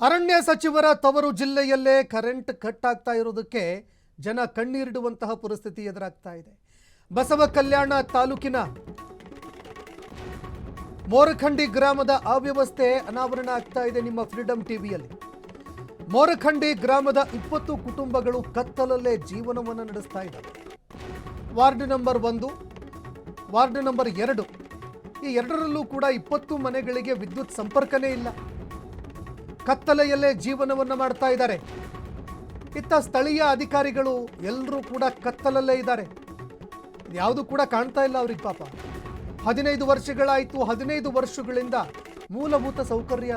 ಅರಣ್ಯ ಸಚಿವರ ತವರು ಜಿಲ್ಲೆಯಲ್ಲೇ ಕರೆಂಟ್ ಕಟ್ ಆಗ್ತಾ ಇರೋದಕ್ಕೆ ಜನ ಕಣ್ಣೀರಿಡುವಂತಹ ಪರಿಸ್ಥಿತಿ ಎದುರಾಗ್ತಾ ಇದೆ. ಬಸವ ಕಲ್ಯಾಣ ತಾಲೂಕಿನ ಮೋರಖಂಡಿ ಗ್ರಾಮದ ಅವ್ಯವಸ್ಥೆ ಅನಾವರಣ ಆಗ್ತಾ ಇದೆ ನಿಮ್ಮ ಫ್ರೀಡಂ ಟಿವಿಯಲ್ಲಿ. ಮೋರಖಂಡಿ ಗ್ರಾಮದ 20 ಕುಟುಂಬಗಳು ಕತ್ತಲಲ್ಲೇ ಜೀವನವನ್ನು ನಡೆಸ್ತಾ ಇದ್ದಾರೆ. ವಾರ್ಡ್ ನಂಬರ್ 1, ವಾರ್ಡ್ ನಂಬರ್ 2 ಈ ಎರಡರಲ್ಲೂ ಕೂಡ 20 ಮನೆಗಳಿಗೆ ವಿದ್ಯುತ್ ಸಂಪರ್ಕನೇ ಇಲ್ಲ. ಕತ್ತಲೆಯಲ್ಲೇ ಜೀವನವನ್ನು ಮಾಡ್ತಾ ಇದ್ದಾರೆ. ಇತ್ತ ಸ್ಥಳೀಯ ಅಧಿಕಾರಿಗಳು ಎಲ್ಲರೂ ಕೂಡ ಕತ್ತಲಲ್ಲೇ ಇದ್ದಾರೆ. ಯಾವುದು ಕೂಡ ಕಾಣ್ತಾ ಇಲ್ಲ ಅವ್ರಿಗೆ ಪಾಪ. 15 ವರ್ಷಗಳಾಯಿತು. 15 ವರ್ಷಗಳಿಂದ ಮೂಲಭೂತ ಸೌಕರ್ಯ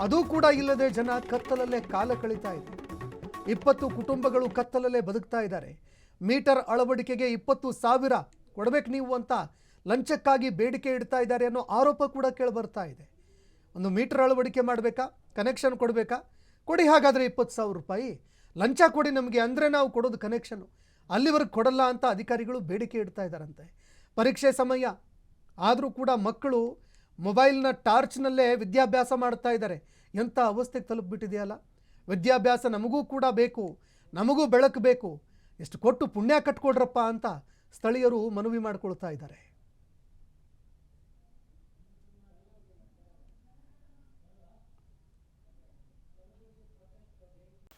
ಅದು ಕೂಡ ಇಲ್ಲದೆ ಜನ ಕತ್ತಲಲ್ಲೇ ಕಾಲ ಕಳೀತಾ ಇದೆ. 20 ಕುಟುಂಬಗಳು ಕತ್ತಲಲ್ಲೇ ಬದುಕ್ತಾ ಇದ್ದಾರೆ. ಮೀಟರ್ ಅಳವಡಿಕೆಗೆ 20,000 ಕೊಡಬೇಕು ನೀವು ಅಂತ ಲಂಚಕ್ಕಾಗಿ ಬೇಡಿಕೆ ಇಡ್ತಾ ಇದ್ದಾರೆ ಅನ್ನೋ ಆರೋಪ ಕೂಡ ಕೇಳಿಬರ್ತಾ ಇದೆ. ಒಂದು ಮೀಟರ್ ಅಳವಡಿಕೆ ಮಾಡಬೇಕಾ, ಕನೆಕ್ಷನ್ ಕೊಡಬೇಕಾ, ಕೊಡಿ ಹಾಗಾದರೆ 20,000 ರೂಪಾಯಿ ಲಂಚ ಕೊಡಿ ನಮಗೆ ಅಂದರೆ ನಾವು ಕೊಡೋದು ಕನೆಕ್ಷನ್ನು. ಅಲ್ಲಿವರೆಗೆ ಕೊಡಲ್ಲ ಅಂತ ಅಧಿಕಾರಿಗಳು ಬೇಡಿಕೆ ಇಡ್ತಾ ಇದ್ದಾರಂತೆ. ಪರೀಕ್ಷೆ ಸಮಯ ಆದರೂ ಕೂಡ ಮಕ್ಕಳು ಮೊಬೈಲ್ನ ಟಾರ್ಚ್ನಲ್ಲೇ ವಿದ್ಯಾಭ್ಯಾಸ ಮಾಡ್ತಾ ಇದ್ದಾರೆ. ಎಂಥ ಅವಸ್ಥೆಗೆ ತಲುಪಿಬಿಟ್ಟಿದೆಯಲ್ಲ. ವಿದ್ಯಾಭ್ಯಾಸ ನಮಗೂ ಕೂಡ ಬೇಕು, ನಮಗೂ ಬೆಳಕು ಬೇಕು, ಎಷ್ಟು ಕೊಟ್ಟು ಪುಣ್ಯ ಕಟ್ಕೊಡ್ರಪ್ಪ ಅಂತ ಸ್ಥಳೀಯರು ಮನವಿ ಮಾಡಿಕೊಳ್ತಾ ಇದ್ದಾರೆ.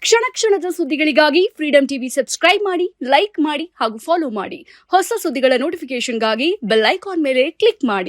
ಕ್ಷಣ ಕ್ಷಣದ ಸುದ್ದಿಗಳಿಗಾಗಿ ಫ್ರೀಡಂ ಟಿವಿ ಸಬ್ಸ್ಕ್ರೈಬ್ ಮಾಡಿ, ಲೈಕ್ ಮಾಡಿ ಹಾಗೂ ಫಾಲೋ ಮಾಡಿ. ಹೊಸ ಸುದ್ದಿಗಳ ನೋಟಿಫಿಕೇಶನ್ಗಾಗಿ ಬೆಲ್ ಐಕಾನ್ ಮೇಲೆ ಕ್ಲಿಕ್ ಮಾಡಿ.